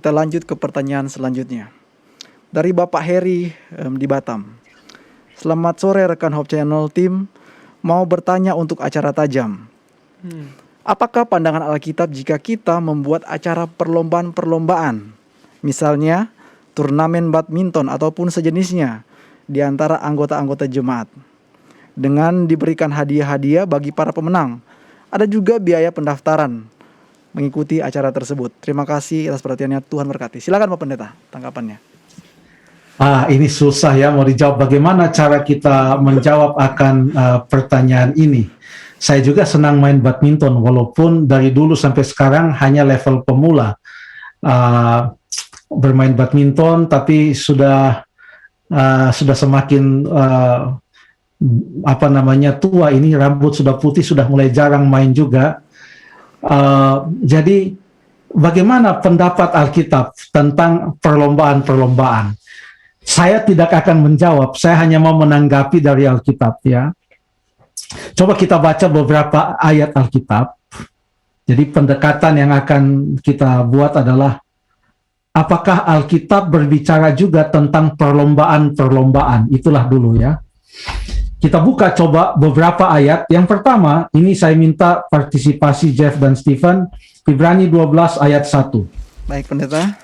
Kita lanjut ke pertanyaan selanjutnya. Dari Bapak Heri di Batam. Selamat sore rekan Hope Channel Team. Mau bertanya untuk acara tajam. Apakah pandangan Alkitab jika kita membuat acara perlombaan-perlombaan? Misalnya, turnamen badminton ataupun sejenisnya di antara anggota-anggota jemaat. Dengan diberikan hadiah-hadiah bagi para pemenang. Ada juga biaya pendaftaran mengikuti acara tersebut. Terima kasih atas perhatiannya. Tuhan berkati. Silakan Pak Pendeta, tanggapannya. Ini susah ya mau dijawab. Bagaimana cara kita menjawab akan pertanyaan ini? Saya juga senang main badminton, walaupun dari dulu sampai sekarang hanya level pemula bermain badminton, tapi sudah semakin tua ini, rambut sudah putih, sudah mulai jarang main juga. Jadi bagaimana pendapat Alkitab tentang perlombaan-perlombaan? Saya tidak akan menjawab, saya hanya mau menanggapi dari Alkitab ya. Coba kita baca beberapa ayat Alkitab. Jadi pendekatan yang akan kita buat adalah, apakah Alkitab berbicara juga tentang perlombaan-perlombaan? Itulah dulu ya. Kita buka coba beberapa ayat. Yang pertama, ini saya minta partisipasi Jeff dan Stephen, Ibrani 12 ayat 1. Baik Pendeta.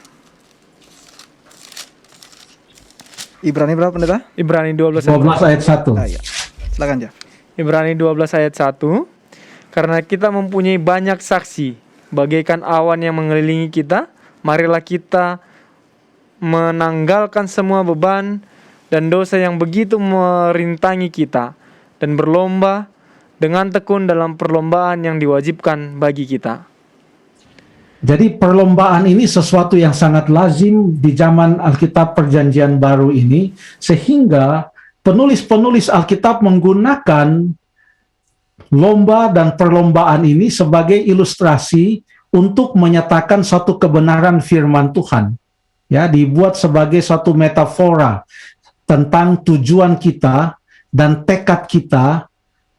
Ibrani berapa Pendeta? Ibrani 12 ayat 1. Iya. Silakan Jeff. Ibrani 12 ayat 1. Karena kita mempunyai banyak saksi, bagaikan awan yang mengelilingi kita, marilah kita menanggalkan semua beban dan dosa yang begitu merintangi kita, dan berlomba dengan tekun dalam perlombaan yang diwajibkan bagi kita. Jadi perlombaan ini sesuatu yang sangat lazim di zaman Alkitab Perjanjian Baru ini, sehingga penulis-penulis Alkitab menggunakan lomba dan perlombaan ini sebagai ilustrasi untuk menyatakan satu kebenaran firman Tuhan. Ya, dibuat sebagai satu metafora tentang tujuan kita dan tekad kita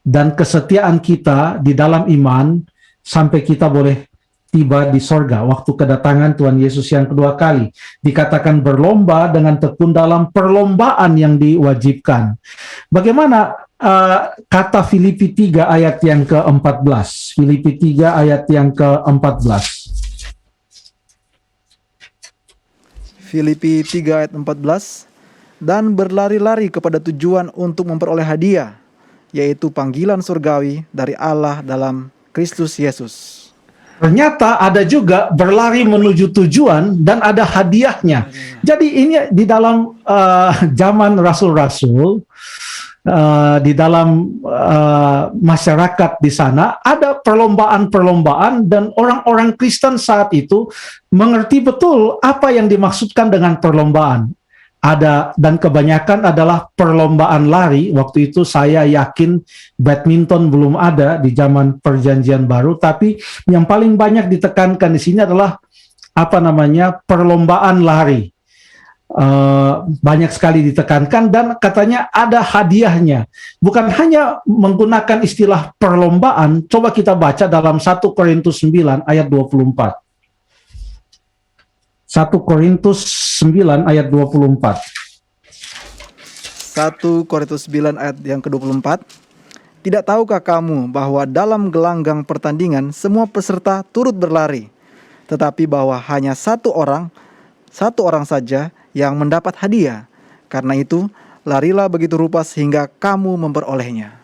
dan kesetiaan kita di dalam iman sampai kita boleh tiba di sorga waktu kedatangan Tuhan Yesus yang kedua kali. Dikatakan berlomba dengan tekun dalam perlombaan yang diwajibkan. Bagaimana kata Filipi 3 ayat yang ke-14? Filipi 3 ayat yang ke-14. Filipi 3 ayat 14. Dan berlari-lari kepada tujuan untuk memperoleh hadiah, yaitu panggilan surgawi dari Allah dalam Kristus Yesus. Ternyata ada juga berlari menuju tujuan dan ada hadiahnya. Jadi ini di dalam zaman rasul-rasul, di dalam masyarakat di sana ada perlombaan-perlombaan, dan orang-orang Kristen saat itu mengerti betul apa yang dimaksudkan dengan perlombaan. Ada, dan kebanyakan adalah perlombaan lari. Waktu itu saya yakin badminton belum ada di zaman Perjanjian Baru, tapi yang paling banyak ditekankan di sini adalah perlombaan lari. Banyak sekali ditekankan, dan katanya ada hadiahnya. Bukan hanya menggunakan istilah perlombaan. Coba kita baca dalam 1 Korintus 9 ayat 24. 1 Korintus 9 ayat 24. 1 Korintus 9 ayat yang ke-24. Tidak tahukah kamu bahwa dalam gelanggang pertandingan semua peserta turut berlari, tetapi bahwa hanya satu orang saja yang mendapat hadiah. Karena itu, larilah begitu rupa sehingga kamu memperolehnya.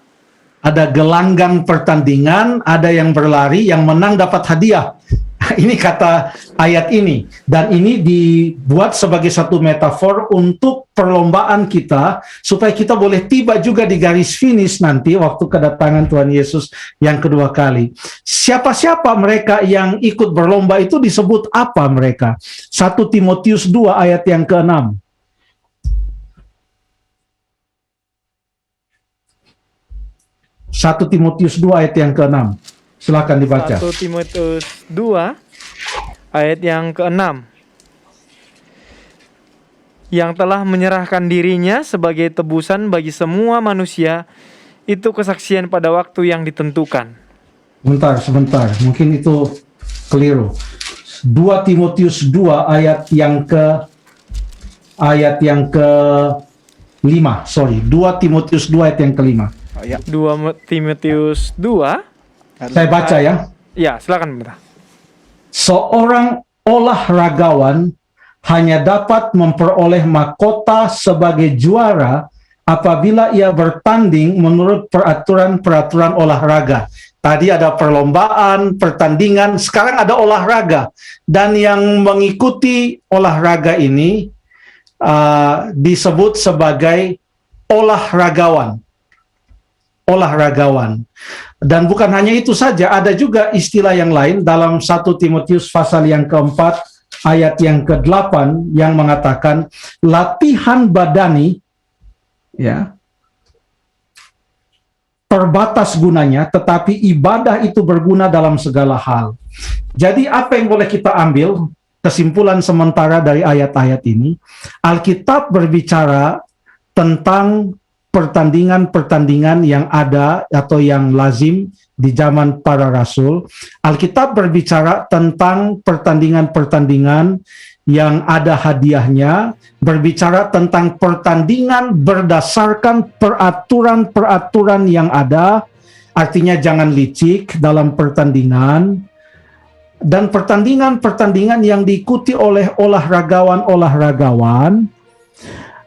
Ada gelanggang pertandingan, ada yang berlari, yang menang dapat hadiah. Ini kata ayat ini, dan ini dibuat sebagai satu metafor untuk perlombaan kita, supaya kita boleh tiba juga di garis finish nanti waktu kedatangan Tuhan Yesus yang kedua kali. Siapa-siapa mereka yang ikut berlomba itu disebut apa mereka? 1 Timotius 2 ayat yang ke-6. 1 Timotius 2 ayat yang ke-6. Silakan dibaca. 1 Timotius 2 ayat yang ke-6. Yang telah menyerahkan dirinya sebagai tebusan bagi semua manusia, itu kesaksian pada waktu yang ditentukan. Sebentar. Mungkin itu keliru. 2 Timotius 2 ayat yang ke 5. 2 Timotius 2 ayat yang ke-5. Oh, ya. 2 Timotius 2. Saya baca ya. Ya, silakan Pendeta. Seorang olahragawan hanya dapat memperoleh mahkota sebagai juara apabila ia bertanding menurut peraturan-peraturan olahraga. Tadi ada perlombaan, pertandingan, sekarang ada olahraga. Dan yang mengikuti olahraga ini disebut sebagai olahragawan. Olahragawan. Dan bukan hanya itu saja, ada juga istilah yang lain dalam 1 Timotius pasal yang keempat, ayat yang ke-8 yang mengatakan latihan badani ya terbatas gunanya, tetapi ibadah itu berguna dalam segala hal. Jadi apa yang boleh kita ambil kesimpulan sementara dari ayat-ayat ini? Alkitab berbicara tentang pertandingan-pertandingan yang ada atau yang lazim di zaman para rasul. Alkitab berbicara tentang pertandingan-pertandingan yang ada hadiahnya, berbicara tentang pertandingan berdasarkan peraturan-peraturan yang ada, artinya jangan licik dalam pertandingan, dan pertandingan-pertandingan yang diikuti oleh olahragawan-olahragawan.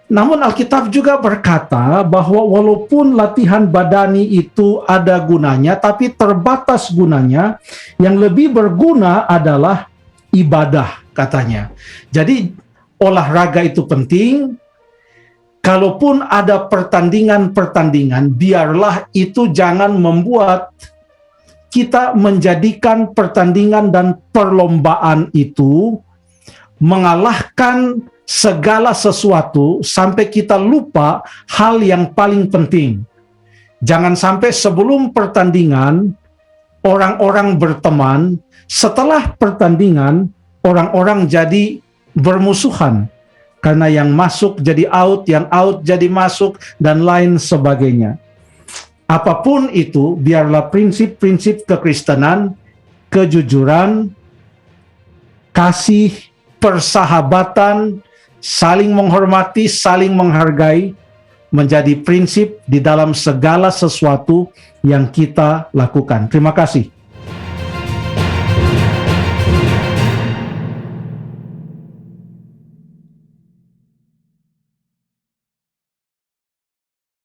Namun Alkitab juga berkata bahwa walaupun latihan badani itu ada gunanya, tapi terbatas gunanya. Yang lebih berguna adalah ibadah, katanya. Jadi olahraga itu penting. Kalaupun ada pertandingan-pertandingan, biarlah itu jangan membuat kita menjadikan pertandingan dan perlombaan itu mengalahkan segala sesuatu sampai kita lupa hal yang paling penting. Jangan sampai sebelum pertandingan orang-orang berteman, setelah pertandingan orang-orang jadi bermusuhan karena yang masuk jadi out, yang out jadi masuk, dan lain sebagainya. Apapun itu, biarlah prinsip-prinsip kekristenan, kejujuran, kasih, persahabatan, saling menghormati, saling menghargai, menjadi prinsip di dalam segala sesuatu yang kita lakukan. Terima kasih.